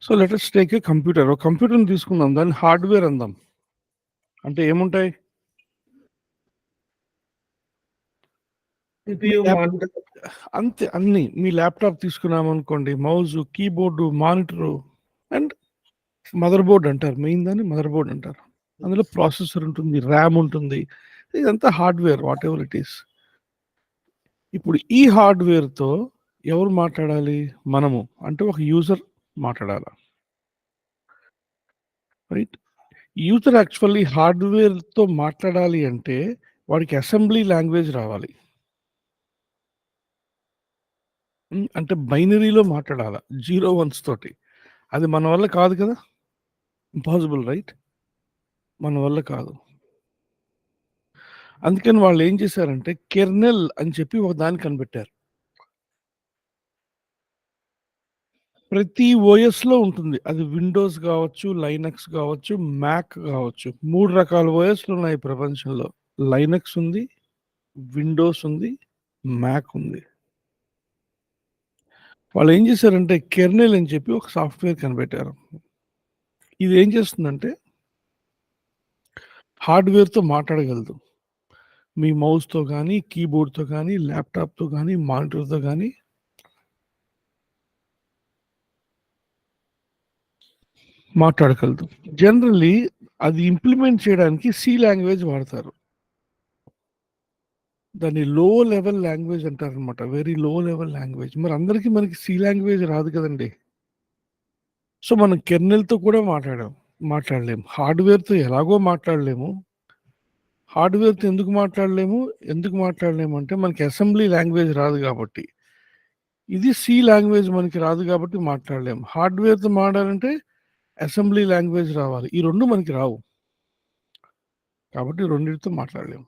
So let us take a computer. ఒక కంప్యూటర్‌ని తీసుకుందాం. దాన్ని హార్డ్‌వేర్ అందాం. అంటే ఏముంటాయి? మీ సిపియు, ల్యాప్ మానిటర్. అంతే అన్నీ. మీ ల్యాప్‌టాప్ తీసుకున్నామనుకోండి, mouse, keyboard, monitor and mother board అంటారు. మెయిన్ దాన్ని మదర్ బోర్డ్ అంటారు. అందులో ప్రాసెసర్ ఉంటుంది, ర్యామ్ ఉంటుంది. ఇదంతా హార్డ్‌వేర్ వాటెవర్ ఇట్ ఈస్. ఇప్పుడు ఈ హార్డ్‌వేర్‌తో ఎవరు మాట్లాడాలి? మనము. అంటే ఒక యూజర్ మాట్లాడాల. రైట్? యూజర్ యాక్చువల్లీ హార్డ్‌వేర్‌తో మాట్లాడాలి అంటే వాడికి అసెంబ్లీ లాంగ్వేజ్ రావాలి. అంటే బైనరీలో మాట్లాడాల. 0, 1స్ తోటి. అది మన వల్ల కాదు కదా! Impossible right? మన వల్ల కాదు. అందుకని వాళ్ళేం చేశారంటే కెర్నెల్ అని చెప్పి ఒక దాన్ని కనిపెట్టారు. ప్రతి ఓఎస్‌లో ఉంటుంది. అది విండోస్ గావచ్చు, లైనక్స్ గావచ్చు, మ్యాక్ గావచ్చు. 3 రకాల ఓఎస్‌లున్నాయి ప్రపంచంలో. లైనక్స్ ఉంది, విండోస్ ఉంది, మ్యాక్ ఉంది. వాళ్ళేం చేశారంటే కెర్నెల్ అని చెప్పి ఒక సాఫ్ట్‌వేర్ కనిపెట్టారు. ఇదేం చేస్తుందంటే హార్డ్‌వేర్‌తో మాట్లాడగలదు. మీ మౌస్‌తో గానీ, కీబోర్డ్‌తో గానీ, ల్యాప్‌టాప్‌తో గానీ, మానిటర్‌తో గానీ మాట్లాడగలదు. జనరల్లీ అది ఇంప్లిమెంట్ చేయడానికి సి లాంగ్వేజ్ వాడతారు. దాన్ని లో లెవెల్ లాంగ్వేజ్ అంటారనమాట. Very low level language. మరి అందరికీ మనకి సి లాంగ్వేజ్ రాదు కదండీ! సో, మనం కెర్నెల్‌తో కూడా మాట్లాడలేము. హార్డ్‌వేర్‌తో ఎలాగో మాట్లాడలేము. హార్డ్‌వేర్‌తో ఎందుకు మాట్లాడలేము అంటే మనకి అసెంబ్లీ లాంగ్వేజ్ రాదు గాబట్టి. ఇది సి లాంగ్వేజ్ మనకి రాదు గాబట్టి మాట్లాడలేము. హార్డ్‌వేర్‌తో మాట్లాడాలంటే అసెంబ్లీ లాంగ్వేజ్ రావాలి. ఈ 2 మనకి రావు. కాబట్టి రెండిటితో మాట్లాడలేము.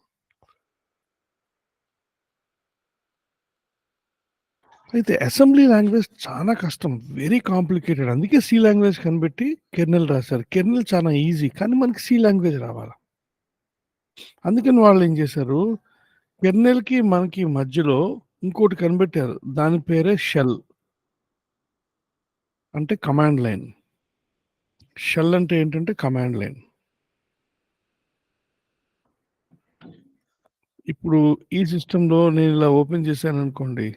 అయితే అసెంబ్లీ లాంగ్వేజ్ చాలా కష్టం. Very complicated. అందుకే సి లాంగ్వేజ్ కనిపెట్టి కెర్నెల్ రాశారు. కెర్నెల్ చాలా ఈజీ. కానీ మనకి సి లాంగ్వేజ్ రావాల. అందుకని వాళ్ళేం చేశారు, కెర్నెల్‌కి మనకి మధ్యలో ఇంకోటి కనిపెట్టారు. దాని పేరే షెల్. అంటే కమాండ్ లైన్. షెల్ అంటే ఏంటంటే కమాండ్ లైన్. ఇప్పుడు ఈ సిస్టమ్‌లో నేను ఇలా ఓపెన్ చేశాననుకోండి.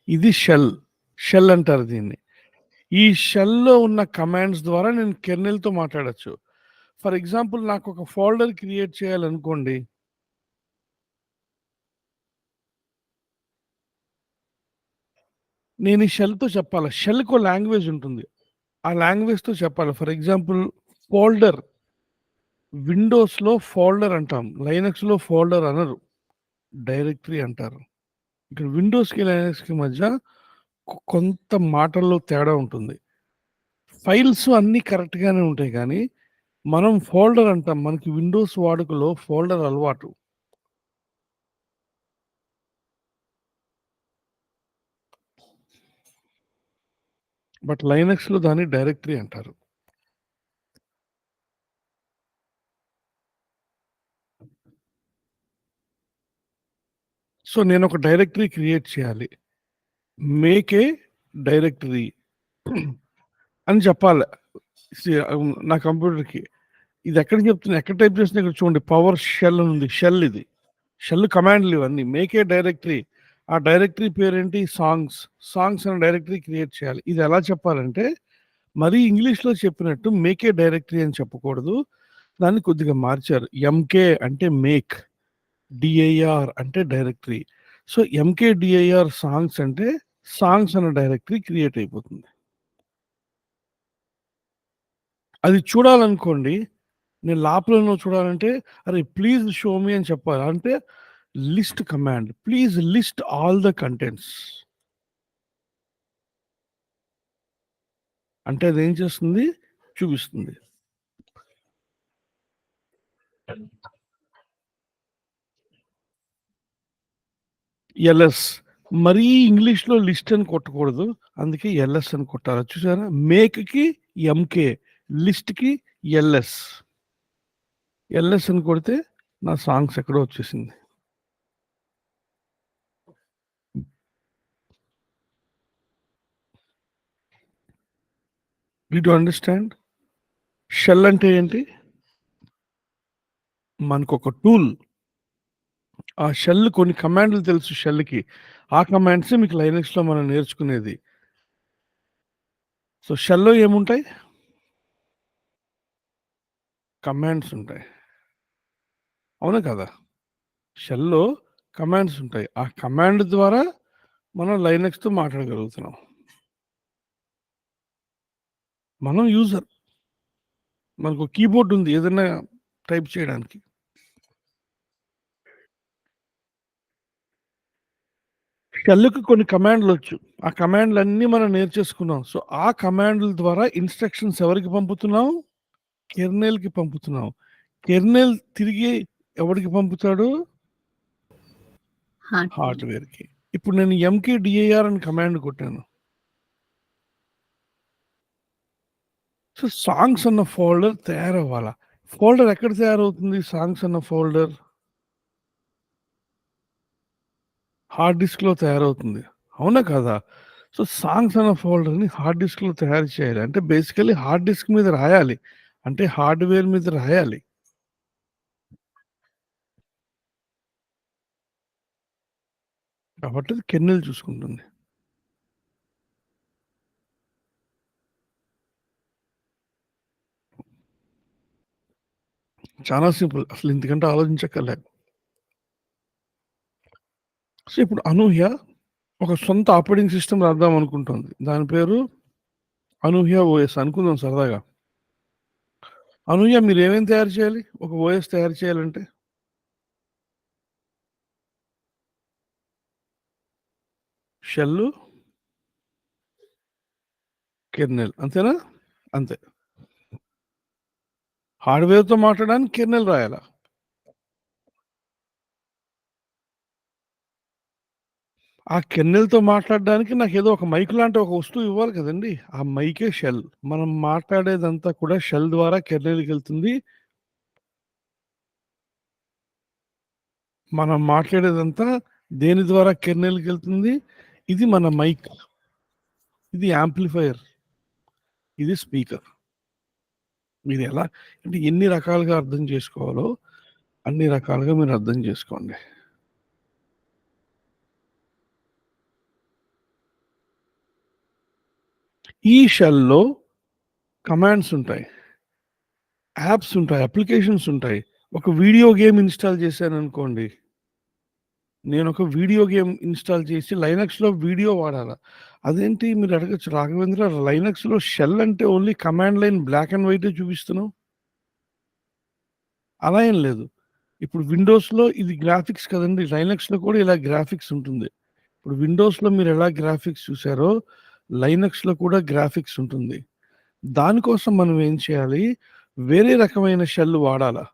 ఇది షెల్. షెల్ అంటారు దీన్ని. ఈ షెల్‌లో ఉన్న కమాండ్స్ ద్వారా నేను కెర్నెల్‌తో మాట్లాడొచ్చు. ఫర్ ఎగ్జాంపుల్ నాకొక ఫోల్డర్ క్రియేట్ చేయాలనుకోండి. నేను ఈ షెల్‌తో చెప్పాలా. షెల్‌కో లాంగ్వేజ్ ఉంటుంది. ఆ లాంగ్వేజ్‌తో చెప్పాలి. For example folder. విండోస్‌లో ఫోల్డర్ అంటాం. లైనక్స్‌లో ఫోల్డర్ అనరు. డైరెక్టరీ అంటారు. ఇక్కడ విండోస్‌కి, లైనక్స్‌కి మధ్య కొంత మాటల్లో తేడా ఉంటుంది. ఫైల్స్ అన్నీ కరెక్ట్‌గానే ఉంటాయి గానీ, మనం ఫోల్డర్ అంటాం. మనకి విండోస్ వాడుకలో ఫోల్డర్ అలవాటు. బట్ లైనక్స్‌లో దాన్ని డైరెక్టరీ అంటారు. సో, నేనొక డైరెక్టరీ క్రియేట్ చేయాలి. మేక్ ఏ డైరెక్టరీ అని చెప్పాలి. నా కంప్యూటర్‌కి. ఇది ఎక్కడ చెప్తున్నా, ఎక్కడ టైప్ చేసినా ఇక్కడ చూడండి పవర్ షెల్ అని ఉంది. షెల్ ఇది. షెల్ కమాండ్‌లు ఇవన్నీ. Make a directory. ఆ డైరెక్టరీ పేరేంటి? సాంగ్స్. సాంగ్స్ అనే డైరెక్టరీ క్రియేట్ చేయాలి. ఇది ఎలా చెప్పాలంటే, మరీ ఇంగ్లీష్‌లో చెప్పినట్టు మేక్ ఏ డైరెక్టరీ అని చెప్పకూడదు. దాన్ని కొద్దిగా మార్చారు. ఎంకే అంటే మేక్. డిఐఆర్ అంటే directory. So, MK DIR songs అంటే సాంగ్స్ అనే డైరెక్టరీ క్రియేట్ అయిపోతుంది. అది చూడాలనుకోండి, నేను లోపల చూడాలంటే, అరే ప్లీజ్ షో మీ అని చెప్పాలి. అంటే list command. Please list all the contents. అంటే అదేం చేస్తుంది? చూపిస్తుంది. ఎల్ఎస్. మరీ ఇంగ్లీష్‌లో లిస్ట్ అని కొట్టకూడదు. అందుకే ఎల్ఎస్ అని కొట్టాలి. చూసారా? మేక్‌కి ఎంకే, లిస్ట్‌కి ఎల్ఎస్. ఎల్ఎస్ అని కొడితే నా సాంగ్స్ ఎక్కడో వచ్చేసింది. Did you understand? షెల్ అంటే ఏంటి? మనకొక టూల్. ఆ షెల్ కొన్ని కమాండ్‌లు తెలుసు షెల్‌కి. ఆ కమాండ్సే మీకు లైనక్స్‌లో మనం నేర్చుకునేది. సో, షెల్‌లో ఏముంటాయి? కమాండ్స్ ఉంటాయి. అవునా కదా? షెల్‌లో కమాండ్స్ ఉంటాయి. ఆ కమాండ్ ద్వారా మనం లైనక్స్‌తో మాట్లాడగలుగుతున్నాం. మనం యూజర్. మనకు కీబోర్డ్ ఉంది ఏదైనా టైప్ చేయడానికి. షెల్‌కి కొన్ని కమాండ్‌లొచ్చు. ఆ కమాండ్‌లన్నీ మనం నేర్చేసుకున్నాం. సో, ఆ కమాండ్‌ల ద్వారా ఇన్‌స్ట్రక్షన్స్ ఎవరికి పంపుతున్నాం? కెర్నెల్‌కి పంపుతున్నాం. కెర్నెల్ తిరిగి ఎవడికి పంపుతాడు? హార్డ్‌వేర్. హార్డ్‌వేర్‌కి. ఇప్పుడు నేను ఎంకేడీఐఆర్ అని కమాండ్ కొట్టాను. సో, సాంగ్స్ అన్న ఫోల్డర్ తయారవ్వాల. ఫోల్డర్ ఎక్కడ తయారవుతుంది సాంగ్స్ అన్న ఫోల్డర్? హార్డ్ డిస్క్‌లో తయారవుతుంది. అవునా కాదా? సో, సాంగ్స్ అన్న ఫోల్డర్‌ని హార్డ్ డిస్క్‌లో తయారు చేయాలి. అంటే బేసికల్లీ హార్డ్ డిస్క్ మీద రాయాలి. అంటే హార్డ్‌వేర్ మీద రాయాలి. కాబట్టి అది కెర్నెల్ చూసుకుంటుంది. చాలా సింపుల్. అసలు ఇంతకంటే ఆలోచించక్కర్లే. సో, ఇప్పుడు అనూహ్య ఒక సొంత ఆపరేటింగ్ సిస్టమ్ రాద్దాం అనుకుంటోంది. దాని పేరు అనూహ్య ఓఎస్ అనుకుందాం సరదాగా. అనూహ్య మీరేమేం తయారు చేయాలి? ఒక ఓఎస్ తయారు చేయాలంటే? షెల్లు, కెర్నెల్ అంతేనా? అంతే. హార్డ్‌వేర్‌తో మాట్లాడడానికి కెర్నెల్ రాయాలా? ఆ కెర్నెల్‌తో మాట్లాడడానికి నాకేదో ఒక మైక్ లాంటి ఒక వస్తువు ఇవ్వాలి కదండీ! ఆ మైకే షెల్. మనం మాట్లాడేదంతా కూడా షెల్ ద్వారా కెర్నెల్‌కెళ్తుంది. మనం మాట్లాడేదంతా దేని ద్వారా కెర్నెల్‌కెళ్తుంది? ఇది మన మైక్. ఇది యాంప్లిఫైయర్. ఇది స్పీకర్. మీరు ఎలా అంటే ఎన్ని రకాలుగా అర్థం చేసుకోవాలో, అన్ని రకాలుగా మీరు అర్థం చేసుకోండి. ఈ షెల్‌లో కమాండ్స్ ఉంటాయి. యాప్స్ ఉంటాయి. అప్లికేషన్స్ ఉంటాయి. ఒక వీడియో గేమ్ ఇన్‌స్టాల్ చేశాననుకోండి. నేనొక వీడియో గేమ్ ఇన్‌స్టాల్ చేసి లైనక్స్‌లో వీడియో వాడాలా? అదేంటి మీరు అడగొచ్చు రాఘవేంద్ర లైనక్స్‌లో షెల్ అంటే only command line black and వైటే చూపిస్తున్నావు. అలా ఏం లేదు. ఇప్పుడు విండోస్‌లో ఇది గ్రాఫిక్స్ కదండీ! లైనక్స్‌లో కూడా ఇలా గ్రాఫిక్స్ ఉంటుంది. ఇప్పుడు విండోస్‌లో మీరెలా గ్రాఫిక్స్ చూసారో, లైనక్స్‌లో కూడా గ్రాఫిక్స్ ఉంటుంది. దానికోసం మనం ఏం చేయాలి? వేరే రకమైన షెల్ వాడాలా.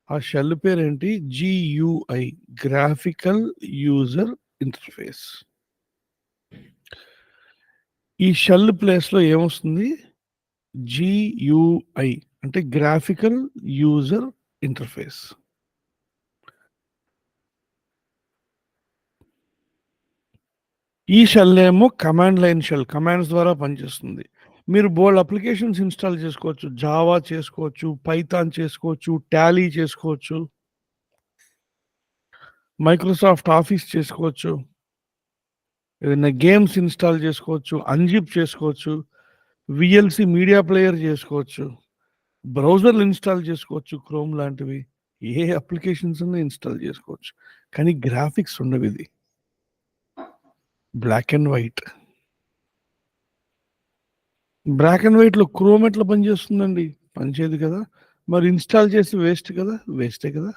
ఆ షెల్ పేరేంటి? జీయూఐ గ్రాఫికల్ యూజర్ ఇంటర్ఫేస్. ఈ షెల్ ప్లేస్‌లో ఏమొస్తుంది? జీయూఐ అంటే గ్రాఫికల్ యూజర్ ఇంటర్ఫేస్. ఈ షెల్ ఏమో కమాండ్ లైన్ షెల్. కమాండ్స్ ద్వారా పనిచేస్తుంది. మీరు బోలెడు అప్లికేషన్స్ ఇన్‌స్టాల్ చేసుకోవచ్చు. జావా చేసుకోవచ్చు, పైథాన్ చేసుకోవచ్చు, టాలీ చేసుకోవచ్చు. మైక్రోసాఫ్ట్ ఆఫీస్ చేసుకోవచ్చు. ఏదైనా గేమ్స్ ఇన్‌స్టాల్ చేసుకోవచ్చు. అన్‌జిప్ చేసుకోవచ్చు. వీఎల్‌సీ మీడియా ప్లేయర్ చేసుకోవచ్చు. బ్రౌజర్‌లు ఇన్‌స్టాల్ చేసుకోవచ్చు. క్రోమ్ లాంటివి. ఏ అప్లికేషన్స్ అన్నా ఇన్‌స్టాల్ చేసుకోవచ్చు. కానీ గ్రాఫిక్స్ ఉండవిది. Black and white. Black and వైట్‌లో క్రోమ్ ఎట్లా పనిచేస్తుందండి? పనిచేయదు కదా! మరి ఇన్‌స్టాల్ చేసి వేస్ట్ కదా! వేస్టే కదా!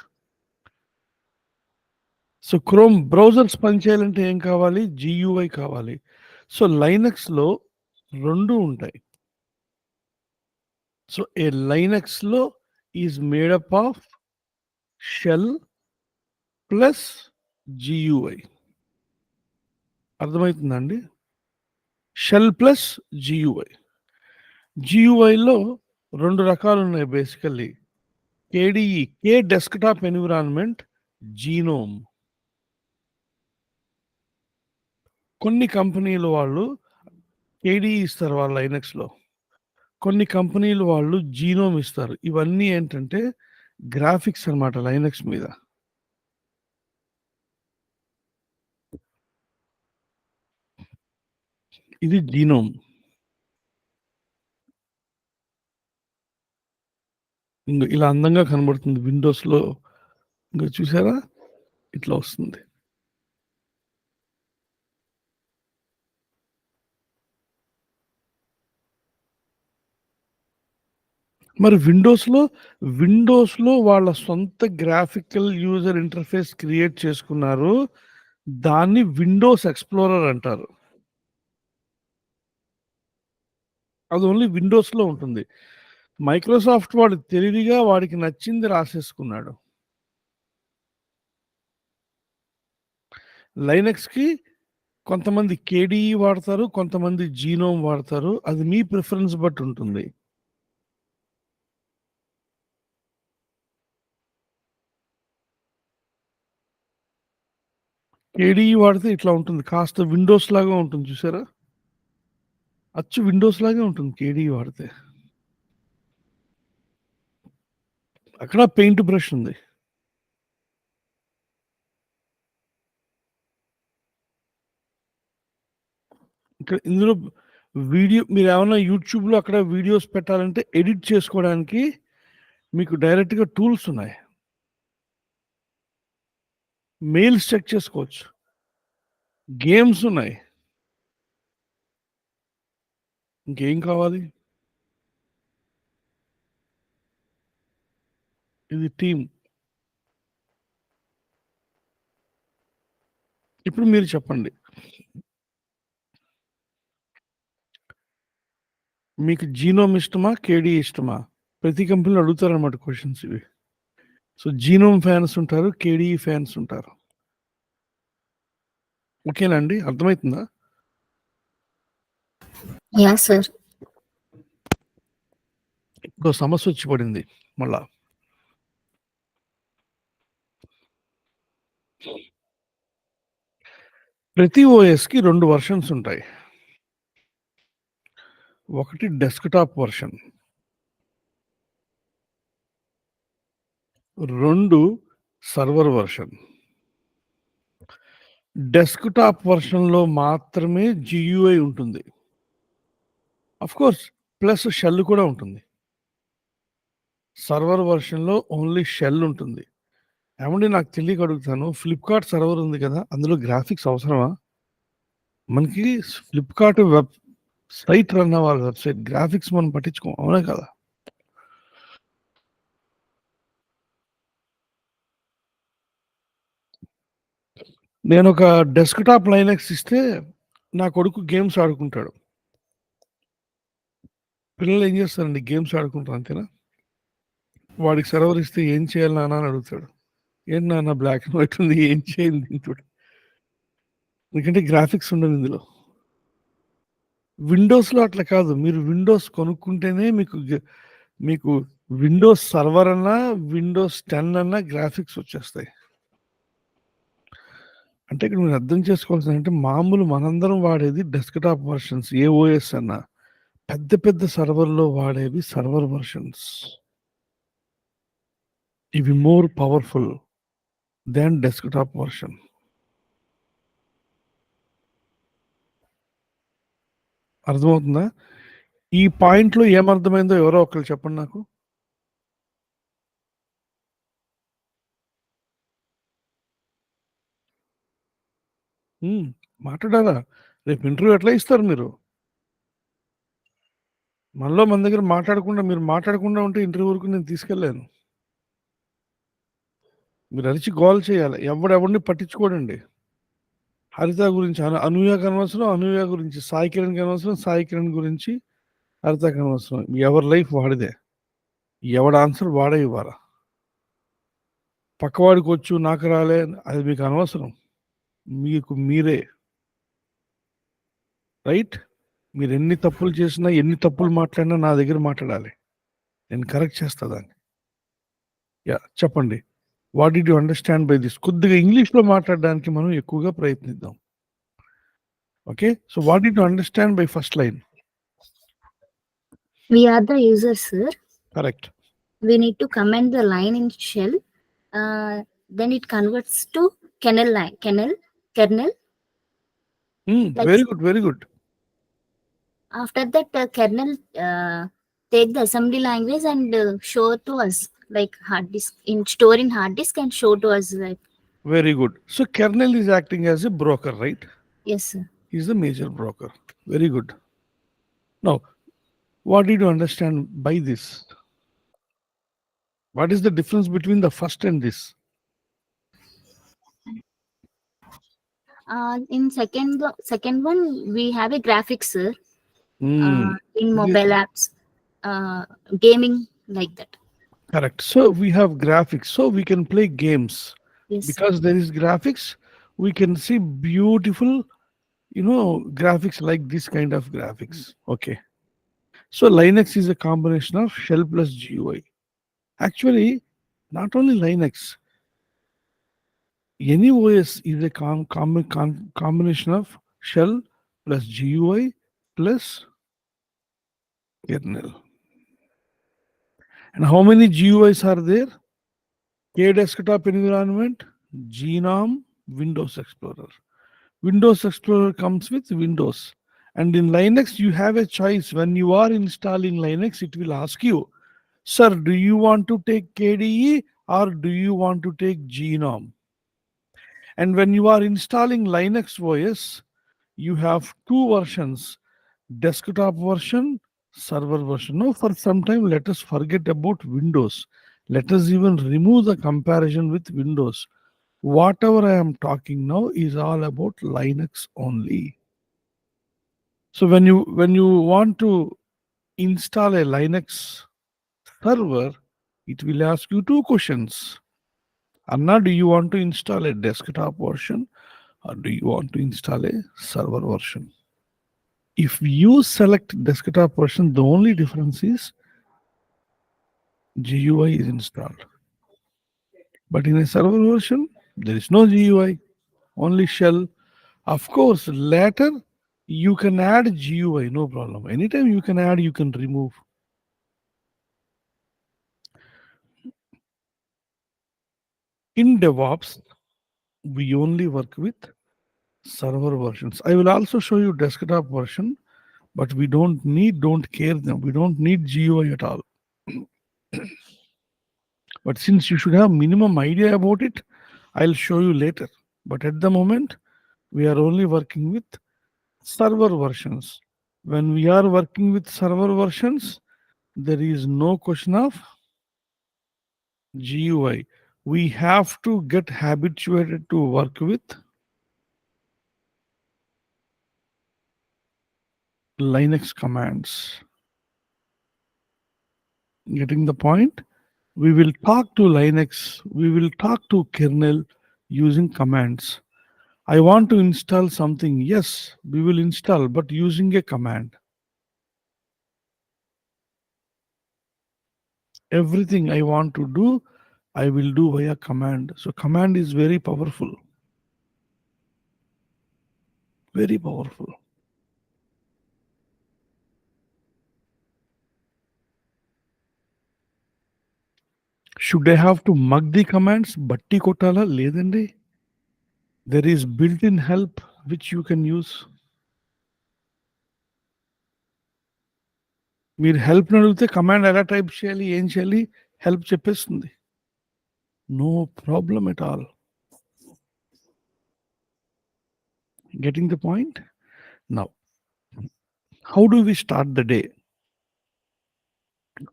సో, క్రోమ్ బ్రౌజర్స్ పనిచేయాలంటే ఏం కావాలి? జీయూఐ కావాలి. సో, లైనక్స్‌లో 2 ఉంటాయి. సో, ఏ లైనక్స్‌లో is made up of shell plus GUI. అర్థమైతుందా అండి? Shell plus GUI. జీయూఐలో 2 రకాలున్నాయి basically. KDE K desktop environment, GNOME. కొన్ని కంపెనీల వాళ్ళు కేడీఈ ఇస్తారు వాళ్ళ లైనక్స్‌లో. కొన్ని కంపెనీలు వాళ్ళు జీనోమ్ ఇస్తారు. ఇవన్నీ ఏంటంటే గ్రాఫిక్స్ అన్నమాట లైనక్స్ మీద. ఇది జీనోమ్. ఇంగో ఇలా అందంగా కనబడుతుంది విండోస్‌లో. ఇంగో చూసారా? ఇట్లా వస్తుంది. మరి విండోస్‌లో వాళ్ళ సొంత గ్రాఫికల్ యూజర్ ఇంటర్ఫేస్ క్రియేట్ చేసుకున్నారు. దాన్ని విండోస్ ఎక్స్‌ప్లోరర్ అంటారు. అది ఓన్లీ విండోస్‌లో ఉంటుంది. మైక్రోసాఫ్ట్ వాడు తెలివిగా వాడికి నచ్చింది రాసేసుకున్నాడు. లైనక్స్‌కి కొంతమంది కేడీఈ వాడతారు. కొంతమంది జీనోమ్ వాడతారు. అది మీ ప్రిఫరెన్స్ బట్టి ఉంటుంది. కేడీఈ వాడితే ఇట్లా ఉంటుంది. కాస్త విండోస్ లాగా ఉంటుంది చూసారా? అచ్చు విండోస్ లాగే ఉంటుంది కేడీఈ వాడితే. అక్కడ పెయింట్ బ్రష్ ఉంది. ఇక్కడ ఇందులో మీరేమన్నా యూట్యూబ్‌లో అక్కడ వీడియోస్ పెట్టాలంటే ఎడిట్ చేసుకోవడానికి మీకు డైరెక్ట్‌గా టూల్స్ ఉన్నాయి. మెయిల్స్ చెక్ చేసుకోవచ్చు. గేమ్స్ ఉన్నాయి. ఇంకేం కావాలి? ఇది టీమ్. ఇప్పుడు మీరు చెప్పండి. మీకు జీనోమ్ ఇష్టమా? కేడీ ఇష్టమా? ప్రతి కంపెనీలో అడుగుతారనమాట క్వెషన్స్ ఇవి. సో, జీనోమ్ ఫ్యాన్స్ ఉంటారు. కేడీఈ ఫ్యాన్స్ ఉంటారు. ఓకేనా అండి? అర్థమైతుందా? యాహ్! సార్. ఇంకో సమస్యొచ్చి పడింది మళ్ళా. ప్రతి ఓఎస్‌కి 2 వెర్షన్స్ ఉంటాయి. ఒకటి desktop version. 2 server version. Desktop వెర్షన్‌లో మాత్రమే జీయూఐ ఉంటుంది. ఆఫ్‌కోర్స్ ప్లస్ షెల్ కూడా ఉంటుంది. సర్వర్ వెర్షన్‌లో ఓన్లీ షెల్ ఉంటుంది. ఏవండీ నాకు తెలియక అడుగుతాను. ఫ్లిప్‌కార్ట్ సర్వర్ ఉంది కదా! అందులో గ్రాఫిక్స్ అవసరమా? మనకి ఫ్లిప్‌కార్ట్ సైట్ రన్ అవ్వాలి వెబ్‌సైట్. గ్రాఫిక్స్ మనం పట్టించుకోం. అవునా కదా? నేనొక డెస్క్‌టాప్ లైనక్స్ ఇస్తే నా కొడుకు గేమ్స్ ఆడుకుంటాడు. పిల్లలు ఏం చేస్తారండి? గేమ్స్ ఆడుకుంటారు అంతేనా? వాడికి సర్వర్ ఇస్తే ఏం చేయాలి నాన్న అని అడుగుతాడు. ఏంటి నాన్న బ్లాక్ అండ్ వైట్ ఉంది ఏం చేయాలి దీనితోటి? ఎందుకంటే గ్రాఫిక్స్ ఉండవు ఇందులో. విండోస్‌లో అట్లా కాదు. మీరు విండోస్ కొనుక్కుంటేనే మీకు విండోస్ సర్వర్ అన్నా, విండోస్ 10 అన్నా గ్రాఫిక్స్ వచ్చేస్తాయి. అంటే ఇక్కడ మీరు అర్థం చేసుకోవాల్సిందంటే మామూలు మనందరం వాడేది డెస్క్‌టాప్ వెర్షన్స్ ఏ ఓఎస్ అన్నా. పెద్ద పెద్ద సర్వర్‌లో వాడేవి సర్వర్ వెర్షన్స్. ఇవి మోర్ పవర్‌ఫుల్ దాన్ డెస్క్‌టాప్ వెర్షన్. అర్థమవుతుందా? ఈ పాయింట్‌లో ఏమర్థమైందో ఎవరో ఒకళ్ళు చెప్పండి నాకు? మాట్లాడాలా? రేపు ఇంటర్వ్యూ ఎట్లా ఇస్తారు మీరు? మన దగ్గర మీరు మాట్లాడకుండా ఉంటే ఇంటర్వ్యూ వరకు నేను తీసుకెళ్ళలేను. మీరు అరిచి గోల చేయాలి. ఎవడెవడిని పట్టించుకోడండి. హరిత గురించి అనూహ్యకి అనవసరం, అనూహ్య గురించి సాయి కిరణ్‌కి అనవసరం, సాయి కిరణ్ గురించి హరితకి అనవసరం. ఎవరి లైఫ్ వాడిదే. ఎవడి ఆన్సర్ వాడే ఇవ్వాల. పక్కవాడికొచ్చు నాకు రాలే అది మీకు అనవసరం. మీకు మీరే. రైట్? మీరెన్ని తప్పులు చేసినా, ఎన్ని తప్పులు మాట్లాడినా నా దగ్గర మాట్లాడాలి. నేను కరెక్ట్ చేస్తా దాన్ని. యాహ్! చెప్పండి. What did you understand by this? కొద్దిగా ఇంగ్లీష్‌లో మాట్లాడడానికి మనం ఎక్కువగా ప్రయత్నిద్దాం. Okay. So what did you understand by first line? We are the users, sir. Correct. We need to comment the line in shell. Then it converts to kernel line, kernel. Like Very good, very good. after that, kernel take the assembly language and show to us like hard disk in store in hard disk and show to us like Very good. So kernel is acting as a broker, right? yes, sir. He's the major broker. Very good. Now, what did you understand by this? What is the difference between the first and this? In second one we have a graphics, sir. Hmm. In The- mobile apps, gaming like that. Correct. So we have graphics, so we can play games. Yes, sir. Because there is graphics, we can see beautiful, graphics like this kind of graphics. Okay. So Linux is a combination of shell plus GUI. Actually, not only Linux, any OS is a combination of shell plus GUI plus kernel. And how many GUIs are there? K desktop environment, GNOME, Windows Explorer. Windows Explorer comes with Windows. And in Linux, you have a choice. When you are installing Linux, it will ask you, sir, do you want to take KDE or do you want to take GNOME? And when you are installing Linux OS, you have two versions, desktop version, server version. Now, for some time, let us forget about Windows. Let us even remove the comparison with Windows. Whatever I am talking now is all about Linux only. So when you want to install a Linux server, it will ask you two questions. Anna, do you want to install a desktop version or do you want to install a server version? If you select desktop version, the only difference is GUI is installed. But in a server version, there is no GUI, only shell. Of course, later you can add GUI, no problem. Anytime you can add, you can remove. In DevOps, we only work with server versions. I will also show you desktop version, but don't care them. We don't need GUI at all. But since you should have minimum idea about it, I'll show you later. But at the moment, we are only working with server versions. When we are working with server versions, there is no question of GUI. We have to get habituated to work with Linux commands. Getting the point? We will talk to Linux, we will talk to kernel using commands. I want to install something. Yes, we will install, but using a command. Everything I want to do, I will do via command. So command is very powerful. Very powerful. Should I have to mug the commands? Batti kotala ledandi. There is built-in help which you can use. మీరు help అడిగితే command ఎలా type చేయాలి ఏం చేయాలి help చెప్పేస్తుంది no problem at all getting the point now how do we start the day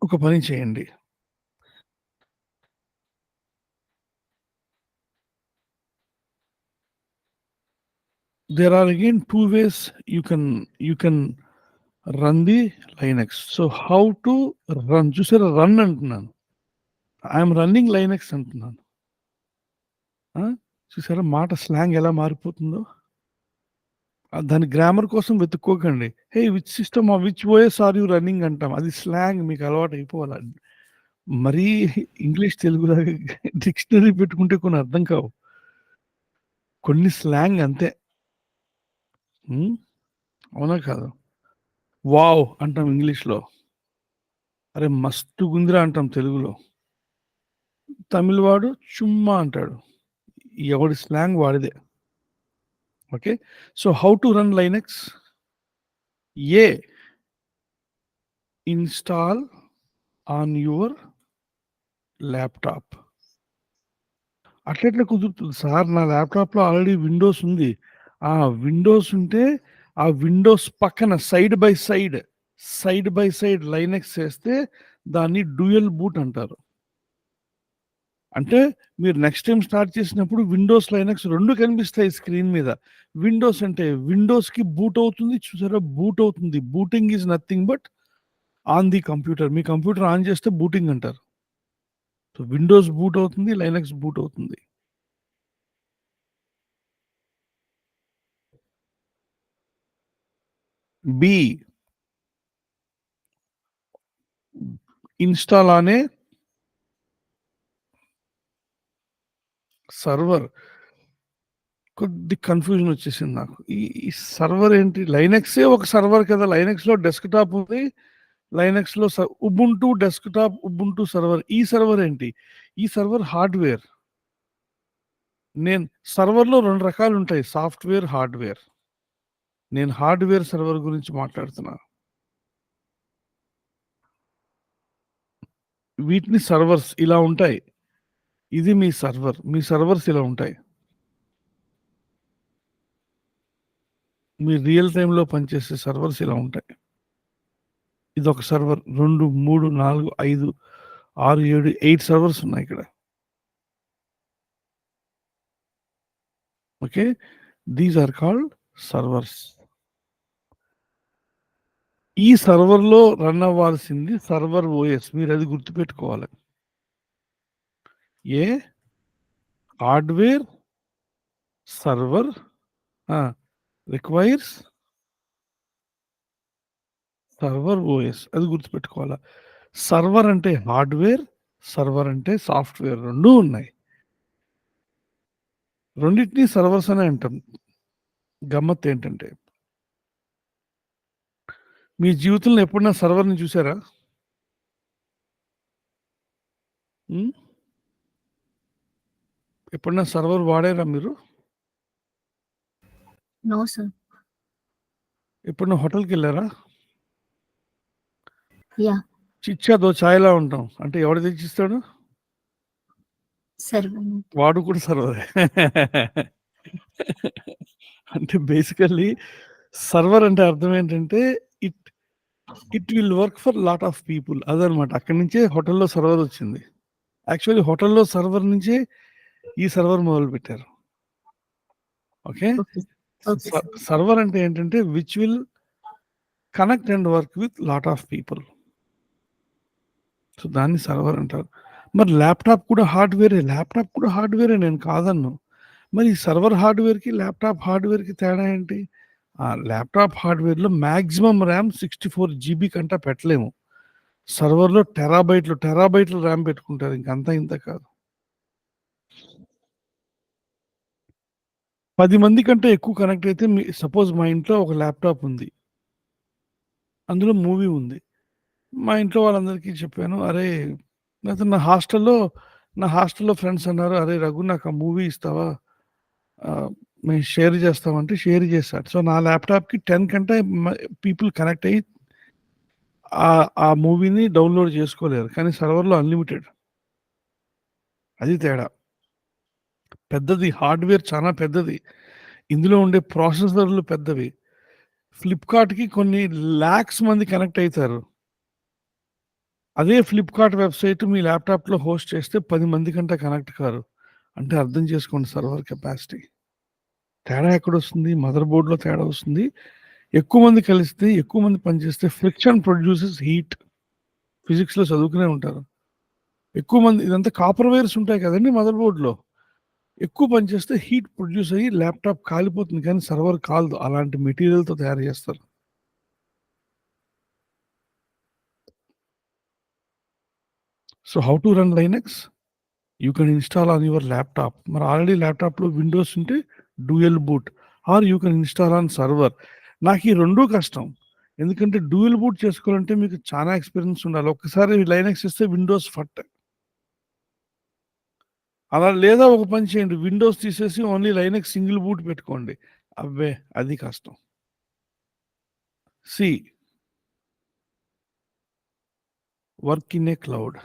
ఒక పని చేయండి there are again two ways you can run the Linux. So how to run? చూసారా run అంటున్నాను I'm running Linux అంటున్నాను చూసారా మాట slang ఎలా మారిపోతుందో దాని గ్రామర్ కోసం వెతుక్కోకండి hey which system which OS are you running అంటాం అది స్లాంగ్ మీకు అలవాటు అయిపోవాలి మరీ ఇంగ్లీష్ తెలుగులాగా డిక్షనరీ పెట్టుకుంటే కొన్ని అర్థం కావు కొన్ని స్లాంగ్ అంతే అవునా కాదు వావ్ అంటాం ఇంగ్లీష్లో అరే మస్తుగుందిరా అంటాం తెలుగులో. తమిళ్ వాడు చుమ్మా అంటాడు. ఎవడి స్లాంగ్ వాడిదే. Okay. So how to run Linux? A install on your laptop. అట్లెట్లా కుదురుతుంది సార్? నా ల్యాప్‌టాప్‌లో ఆల్రెడీ విండోస్ ఉంది. ఆ విండోస్ ఉంటే, ఆ విండోస్ పక్కన సైడ్ బై సైడ్ లైనక్స్ చేస్తే దాన్ని డ్యూయల్ బూట్ అంటారు. అంటే మీరు నెక్స్ట్ టైమ్ స్టార్ట్ చేసినప్పుడు విండోస్, లైనక్స్ 2 కనిపిస్తాయి స్క్రీన్ మీద. విండోస్ అంటే విండోస్‌కి బూట్ అవుతుంది. చూసారా? బూట్ అవుతుంది. Booting is nothing but on the computer. Me computer on చేస్తే బూటింగ్ అంటారు. సో విండోస్ బూట్ అవుతుంది. లైనక్స్ బూట్ అవుతుంది. B install on a server. కొద్ది కన్‌ఫ్యూజన్ వచ్చేసింది నాకు. ఈ సర్వర్ ఏంటి? లైనక్సే ఒక సర్వర్ కదా! లైనక్స్‌లో డెస్క్‌టాప్ ఉంది. లైనక్స్‌లో ఉబుంటు డెస్క్‌టాప్, ఉబుంటు సర్వర్. ఈ సర్వర్ ఏంటి? ఈ సర్వర్ హార్డ్‌వేర్. సర్వర్‌లో 2 రకాలుంటాయి. Software, hardware. నేను హార్డ్‌వేర్ సర్వర్ గురించి మాట్లాడుతున్నా. వీటిని సర్వర్స్ ఇలా ఉంటాయి. ఇది మీ సర్వర్. మీ సర్వర్స్ ఇలా ఉంటాయి. మీ రియల్ టైమ్‌లో పనిచేసే సర్వర్స్ ఇలా ఉంటాయి. ఇదొక సర్వర్. 2, 3, 4, 5, 6, 7, 8 సర్వర్స్ ఉన్నాయి ఇక్కడ. Okay. These are called servers. ఈ సర్వర్‌లో రన్ అవ్వాల్సింది సర్వర్ ఓఎస్. మీరది గుర్తుపెట్టుకోవాలి. A hardware server requires server OS. అది గుర్తుపెట్టుకోవాలా. సర్వర్ అంటే హార్డ్‌వేర్, సర్వర్ అంటే సాఫ్ట్‌వేర్ 2 ఉన్నాయి. రెండిటిని సర్వర్స్ అనే అంటాం. గమ్మత్తేంటంటే మీ జీవితంలో ఎప్పుడైనా సర్వర్‌ని చూసారా? హ్మ్. ఎప్పుడైనా సర్వర్ వాడారా మీరు? No, sir. ఎప్పుడైనా హోటల్‌కెళ్లారా? Yeah. చిచ్చా దో చాయ్‌లా ఉంటాం. అంటే ఎవడు తెచ్చిస్తాడు? Servant. వాడు కూడా సర్వరే. అంటే బేసికల్లీ సర్వర్ అంటే అర్థం ఏంటంటే it it will work for lot of people. అదనమాట. అక్కడి నుంచే హోటల్‌లో సర్వర్ వచ్చింది. యాక్చువల్లీ హోటల్‌లో సర్వర్ నుంచే ఈ సర్వర్ మొదలుపెట్టారు. Okay. Okay. Okay, sir. Server అంటే ఏంటంటే which will connect and work with lot of people. So దాన్ని సర్వర్ అంటారు. మరి ల్యాప్‌టాప్ కూడా హార్డ్‌వేరే. ల్యాప్‌టాప్ కూడా హార్డ్‌వేరే, నేను కాదన్ను. మరి సర్వర్ హార్డ్‌వేర్‌కి, ల్యాప్‌టాప్ హార్డ్‌వేర్‌కి తేడా ఏంటి? ల్యాప్‌టాప్ హార్డ్‌వేర్‌లో మాక్సిమం ర్యామ్ 64 జీబీ కంటే పెట్టలేము. సర్వర్‌లో టెరాబైట్‌లు ర్యామ్ పెట్టుకుంటారు. ఇంకంతా ఇంత కాదు. 10 మంది కంటే ఎక్కువ కనెక్ట్ అయితే సపోజ్ మా ఇంట్లో ఒక ల్యాప్‌టాప్ ఉంది. అందులో మూవీ ఉంది. మా ఇంట్లో వాళ్ళందరికీ చెప్పాను. అరే! లేతే నా హాస్టల్‌లో ఫ్రెండ్స్ అన్నారు. "అరే రఘు, నాకు ఆ మూవీ ఇస్తావా? మేము షేర్ చేస్తామంటే" షేర్ చేశారు. సో నా ల్యాప్‌టాప్‌కి 10 కంటే పీపుల్ కనెక్ట్ అయ్యి ఆ మూవీని డౌన్‌లోడ్ చేసుకోలేరు. కానీ సర్వర్‌లో అన్‌లిమిటెడ్. అది తేడా. పెద్దది. హార్డ్‌వేర్ చాలా పెద్దది. ఇందులో ఉండే ప్రాసెసర్‌లు పెద్దవి. ఫ్లిప్‌కార్ట్‌కి కొన్ని లాక్స్ మంది కనెక్ట్ అయితారు. అదే ఫ్లిప్‌కార్ట్ వెబ్‌సైట్ మీ ల్యాప్‌టాప్‌లో హోస్ట్ చేస్తే 10 మంది కంటే కనెక్ట్ కారు. అంటే అర్థం చేసుకోండి సర్వర్ కెపాసిటీ. తేడా ఎక్కడొస్తుంది? మదర్ బోర్డ్‌లో తేడా వస్తుంది. ఎక్కువ మంది కలిస్తే, ఎక్కువ మంది పనిచేస్తే ఫ్రిక్షన్ ప్రొడ్యూసెస్ హీట్. ఫిజిక్స్‌లో చదువుకునే ఉంటారు. ఎక్కువ మంది ఇదంతా కాపర్ వైర్స్ ఉంటాయి కదండీ మదర్ బోర్డ్‌లో. ఎక్కువ పనిచేస్తే హీట్ ప్రొడ్యూస్ అయ్యి ల్యాప్‌టాప్ కాలిపోతుంది. కానీ సర్వర్ కాలదు. అలాంటి మెటీరియల్‌తో తయారు చేస్తారు. So how to run Linux? You can install on your laptop. మరి ఆల్రెడీ ల్యాప్‌టాప్‌లో విండోస్ ఉంటే dual boot or you can install on server. నాకు ఈ 2 కష్టం. ఎందుకంటే డ్యూయల్ బూట్ చేసుకోవాలంటే మీకు చాలా ఎక్స్పీరియన్స్ ఉండాలి. ఒక్కసారి లైనక్స్ ఇస్తే విండోస్ ఫట్. అలా లేదా ఒక పని చేయండి. విండోస్ తీసేసి ఓన్లీ లైనక్స్ సింగిల్ బూట్ పెట్టుకోండి. అబ్బే! అది కష్టం. See work in a cloud.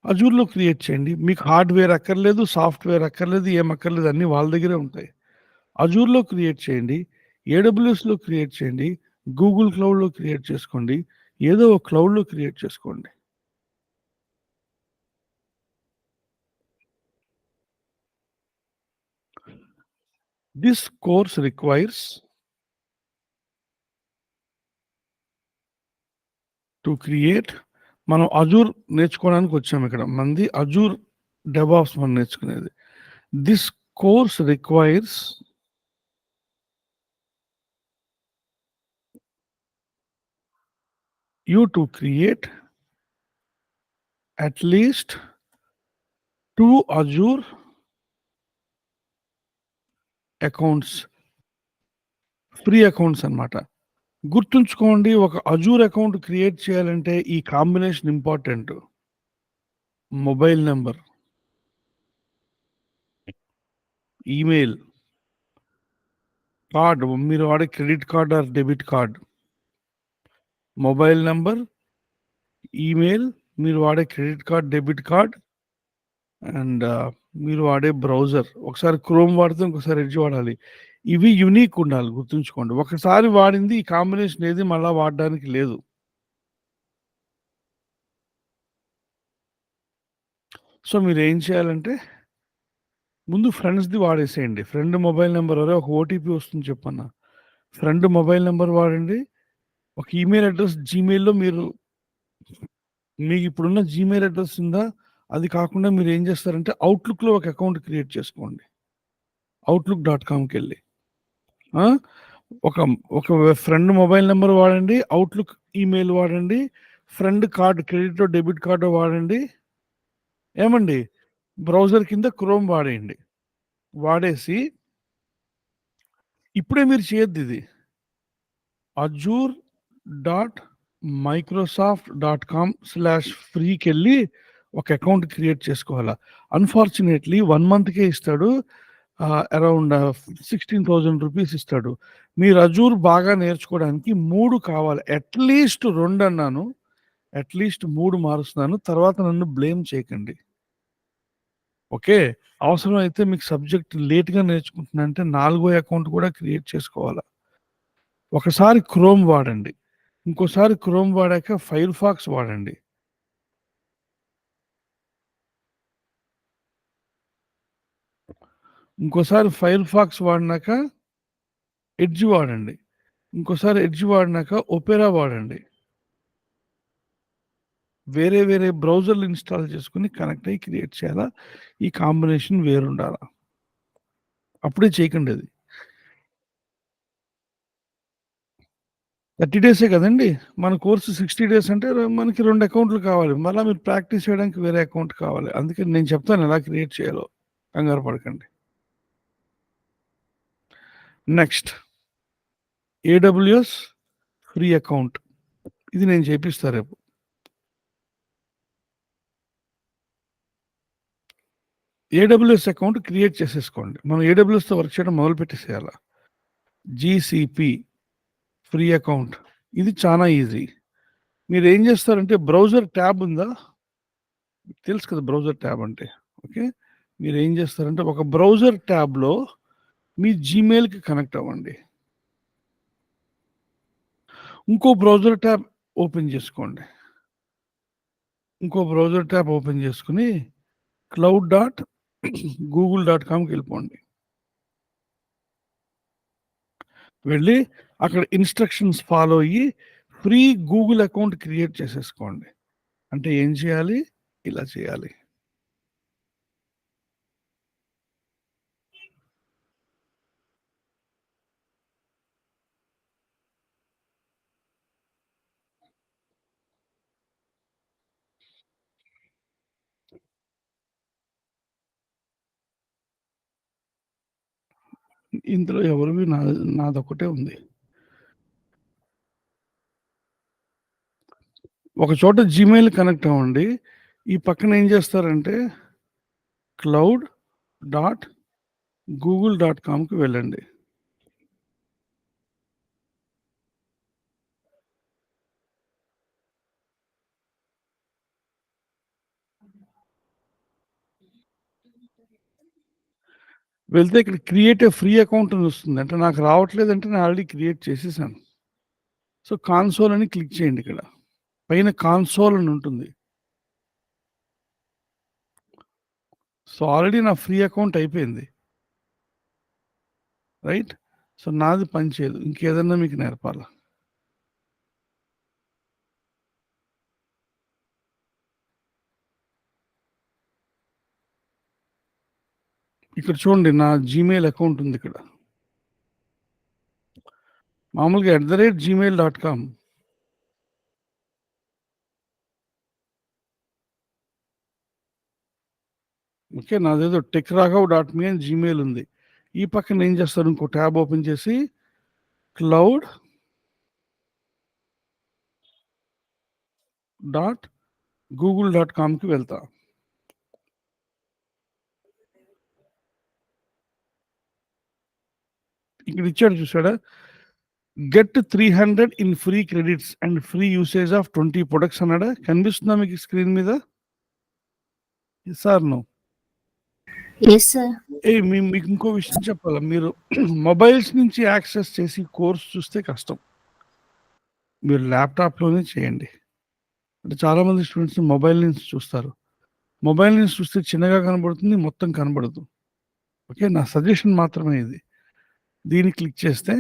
అజూర్‌లో క్రియేట్ చేయండి. మీకు హార్డ్‌వేర్ అక్కర్లేదు, సాఫ్ట్‌వేర్ అక్కర్లేదు, ఏం అక్కర్లేదు అన్నీ వాళ్ళ దగ్గరే ఉంటాయి. అజూర్‌లో క్రియేట్ చేయండి. ఏడబ్ల్యూఎస్‌లో క్రియేట్ చేయండి. గూగుల్ క్లౌడ్‌లో క్రియేట్ చేసుకోండి. ఏదో ఒక క్లౌడ్‌లో క్రియేట్ చేసుకోండి. This course requires to create మనం అజూర్ నేర్చుకోవడానికి వచ్చాము ఇక్కడ. మనది అజూర్ డెవాప్స్ మనం నేర్చుకునేది. This course requires you to create at least 2 Azure accounts. Free accounts అన్నమాట. గుర్తుంచుకోండి, ఒక అజూర్ అకౌంట్ క్రియేట్ చేయాలంటే ఈ combination important. Mobile number, email, card, మీరు వాడే credit card or debit card, mobile number, email, మీరు వాడే credit card, debit card and మీరు వాడే బ్రౌజర్. ఒకసారి క్రోమ్ వాడితే ఇంకోసారి ఎడ్జ్ వాడాలి. ఇవి యూనిక్ ఉండాలి, గుర్తుంచుకోండి. ఒకసారి వాడింది ఈ కాంబినేషన్ ఏది మళ్ళా వాడడానికి లేదు. సో మీరేం చేయాలంటే ముందు ఫ్రెండ్స్‌ది వాడేసేయండి. ఫ్రెండ్ మొబైల్ నంబర్ ఒక ఓటీపీ వస్తుంది చెప్పన్నా. ఫ్రెండ్ మొబైల్ నంబర్ వాడండి. ఒక ఈమెయిల్ అడ్రెస్ జీమెయిల్‌లో మీకిప్పుడున్న జీమెయిల్ అడ్రెస్ ఉందా? అది కాకుండా మీరేం చేస్తారంటే అవుట్‌లుక్‌లో ఒక అకౌంట్ క్రియేట్ చేసుకోండి. అవుట్‌లుక్.కామ్‌కెళ్ళి. ఆ! ఒక ఒక ఫ్రెండ్ మొబైల్ నంబర్ వాడండి. అవుట్‌లుక్ ఈమెయిల్ వాడండి. ఫ్రెండ్ కార్డ్ క్రెడిటో, డెబిట్ కార్డో వాడండి. ఏమండి? బ్రౌజర్ కింద క్రోమ్ వాడేయండి. వాడేసి ఇప్పుడే మీరు చేయొద్దిది. అజూర్ డాట్ మైక్రోసాఫ్ట్.com/ఫ్రీకెళ్ళి ఒక అకౌంట్ క్రియేట్ చేసుకోవాలా. అన్‌ఫార్చునేట్‌లీ 1 మంత్‌కే ఇస్తాడు. అరౌండ్ 16,000 రూపీస్ ఇస్తాడు. మీరు అజూర్ బాగా నేర్చుకోవడానికి 3 కావాలి. అట్‌లీస్ట్ 2 అన్నాను. అట్‌లీస్ట్ 3 మారుస్తున్నాను. తర్వాత నన్ను బ్లేమ్ చేయకండి. ఓకే. అవసరమైతే మీకు సబ్జెక్ట్ లేట్‌గా నేర్చుకుంటున్నానంటే నాలుగో అకౌంట్ కూడా క్రియేట్ చేసుకోవాలా. ఒకసారి క్రోమ్ వాడండి. ఇంకోసారి క్రోమ్ వాడాక ఫైర్‌ఫాక్స్ వాడండి. ఇంకోసారి ఫైర్‌ఫాక్స్ వాడినాక ఎడ్జ్ వాడండి. ఇంకోసారి ఎడ్జ్ వాడినాక ఒపెరా వాడండి. వేరే వేరే బ్రౌజర్‌లు ఇన్‌స్టాల్ చేసుకొని కనెక్ట్ అయ్యి క్రియేట్ చేయాలా. ఈ కాంబినేషన్ వేరుండాలా. అప్పుడే చేయకండి అది. 30 డేసే కదండీ! మన కోర్స్ 60 డేస్ అంటే మనకి 2 అకౌంట్‌లు కావాలి. మళ్ళా మీరు ప్రాక్టీస్ చేయడానికి వేరే అకౌంట్ కావాలి. అందుకని నేను చెప్తాను ఎలా క్రియేట్ చేయాలో. కంగారు పడకండి. Next AWS free account. ఇది నేను చేపిస్తా రేపు. ఏడబ్ల్యూఎస్ అకౌంట్ క్రియేట్ చేసేసుకోండి. మనం ఏడబ్ల్యూఎస్‌తో వర్క్ చేయడం మొదలు పెట్టేసేయాల. GCP free account. ఇది చాలా ఈజీ. మీరేం చేస్తారంటే బ్రౌజర్ ట్యాబ్ ఉందా? తెలుసు కదా బ్రౌజర్ ట్యాబ్ అంటే. ఓకే. మీరేం చేస్తారంటే ఒక బ్రౌజర్ ట్యాబ్‌లో మీ జీమెయిల్‌కి కనెక్ట్ అవ్వండి. ఇంకో బ్రౌజర్ ట్యాబ్ ఓపెన్ చేసుకోండి. ఇంకో బ్రౌజర్ ట్యాబ్ ఓపెన్ చేసుకొని cloud.google.com'కెళ్ళిపోండి. వెళ్ళి అక్కడ ఇన్‌స్ట్రక్షన్స్ ఫాలో అయ్యి ఫ్రీ గూగుల్ అకౌంట్ క్రియేట్ చేసేసుకోండి. అంటే ఏం చేయాలి? ఇలా చేయాలి. ఇందులో ఎవరివి నాదొక్కటే ఉంది. ఒక చోట జీమెయిల్ కనెక్ట్ అవ్వండి. ఈ పక్కన ఏం చేస్తారంటే cloud.google.comకి వెళ్ళండి. వెళ్తే ఇక్కడ క్రియేట్ ఏ ఫ్రీ అకౌంట్ అని వస్తుంది. అంటే నాకు రావట్లేదంటే నేను ఆల్రెడీ క్రియేట్ చేసేసాను. సో కాన్సోల్ అని క్లిక్ చేయండి. ఇక్కడ పైన కాన్సోల్ అని ఉంటుంది. సో ఆల్రెడీ నా ఫ్రీ అకౌంట్ అయిపోయింది, రైట్? సో నాది పనిచేయదు. ఇంకేదన్నా మీకు నేర్పాలా? ఇక్కడ చూడండి, నా జీమెయిల్ అకౌంట్ ఉంది ఇక్కడ. మామూలుగా @gmail.com. ఓకే, నాదేదో techraghav.me అని జీమెయిల్ ఉంది. ఈ పక్కన ఏం చేస్తారు, ఇంకో ట్యాబ్ ఓపెన్ చేసి cloud.google.comకి వెళ్తా. ఇక్కడ ఇచ్చాడు చూసాడా, get 300 in free credits and free usage of 20 products అన్నాడా? కనిపిస్తుందా మీకు స్క్రీన్ మీద? Sir no. Yes, sir. మీకు ఇంకో విషయం చెప్పాలా, మీరు మొబైల్స్ నుంచి యాక్సెస్ చేసి కోర్స్ చూస్తే కష్టం. మీరు ల్యాప్టాప్లోనే చేయండి. అంటే చాలామంది స్టూడెంట్స్ మొబైల్ నుంచి చూస్తారు. మొబైల్ నుంచి చూస్తే చిన్నగా కనబడుతుంది, మొత్తం కనబడదు. ఓకే, నా సజెషన్ మాత్రమే ఇది. దీన్ని క్లిక్ చేస్తే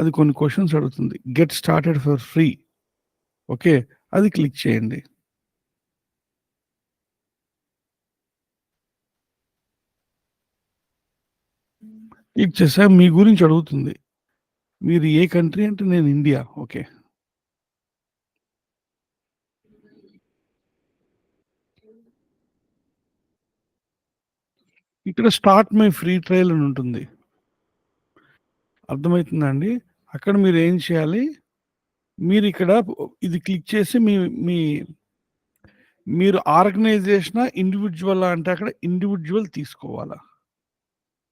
అది కొన్ని క్వశ్చన్స్ అడుగుతుంది. Get started for free. Okay, అది క్లిక్ చేయండి. క్లిక్ చేసా మీ గురించి అడుగుతుంది. మీరు ఏ కంట్రీ అంటే నేను ఇండియా. ఓకే, ఇక్కడ స్టార్ట్ మై ఫ్రీ ట్రయల్ అని ఉంటుంది. అర్థమవుతుందా అండి? అక్కడ మీరు ఏం చేయాలి, మీరు ఇక్కడ ఇది క్లిక్ చేసి మీరు ఆర్గనైజేషన్ ఇండివిజువల్ అంటే అక్కడ ఇండివిజువల్ తీసుకోవాలా.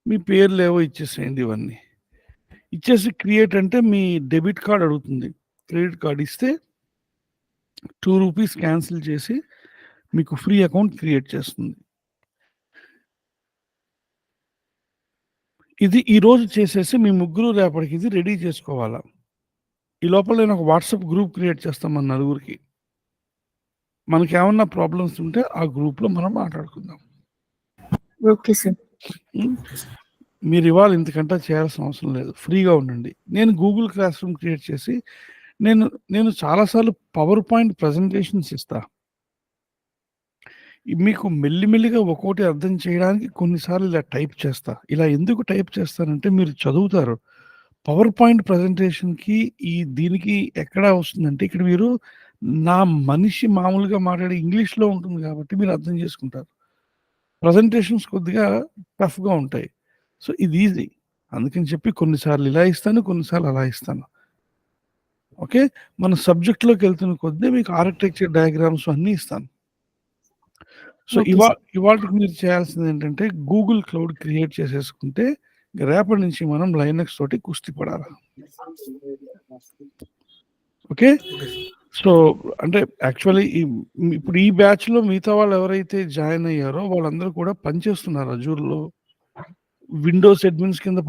మీ పేర్లు ఏవో ఇచ్చేసేయండి. ఇవన్నీ ఇచ్చేసి క్రియేట్ అంటే మీ డెబిట్ కార్డ్ అడుగుతుంది. క్రెడిట్ కార్డ్ ఇస్తే 2 రూపీస్ క్యాన్సిల్ చేసి మీకు ఫ్రీ అకౌంట్ క్రియేట్ చేస్తుంది. ఇది ఈరోజు చేసేసి మీ ముగ్గురు రేపటికి ఇది రెడీ చేసుకోవాలా. ఈ లోపల నేను ఒక వాట్సాప్ గ్రూప్ క్రియేట్ చేస్తాం మన నలుగురికి. మనకి ఏమన్నా ప్రాబ్లమ్స్ ఉంటే ఆ గ్రూప్లో మనం మాట్లాడుకుందాం. Okay, sir. మీరు ఇవాళ ఇంతకంటే చేయాల్సిన అవసరం లేదు, ఫ్రీగా ఉండండి. నేను గూగుల్ క్లాస్ రూమ్ క్రియేట్ చేసి నేను చాలాసార్లు పవర్ పాయింట్ ప్రజెంటేషన్స్ ఇస్తా. మీకు మెల్లిమెల్లిగా ఒక్కోటి అర్థం చేయడానికి కొన్నిసార్లు ఇలా టైప్ చేస్తా. ఇలా ఎందుకు టైప్ చేస్తానంటే మీరు చదువుతారు. పవర్ పాయింట్ ప్రజెంటేషన్కి దీనికి ఎక్కడ వస్తుందంటే ఇక్కడ మీరు నా మనిషి మామూలుగా మాట్లాడే ఇంగ్లీష్లో ఉంటుంది కాబట్టి మీరు అర్థం చేసుకుంటారు. ప్రజెంటేషన్స్ కొద్దిగా టఫ్గా ఉంటాయి. సో ఇది ఈజీ. అందుకని చెప్పి కొన్నిసార్లు ఇలా ఇస్తాను, కొన్నిసార్లు అలా ఇస్తాను. ఓకే, మన సబ్జెక్ట్లోకి వెళ్తున్న కొద్దీ మీకు ఆర్కిటెక్చర్ డయాగ్రామ్స్ అన్నీ ఇస్తాను. సో ఇవాళకి మీరు చేయాల్సింది ఏంటంటే గూగుల్ క్లౌడ్ క్రియేట్ చేసేసుకుంటే రేపటి నుంచి మనం లైనక్స్ తోటి కుస్తీ పడాలి. ఓకే, సో అంటే యాక్చువల్లీ ఇప్పుడు ఈ బ్యాచ్లో మిగతా వాళ్ళు ఎవరైతే జాయిన్ అయ్యారో వాళ్ళందరూ కూడా పనిచేస్తున్నారు. అజూర్లో విండోస్ అడ్మిన్స్ కింద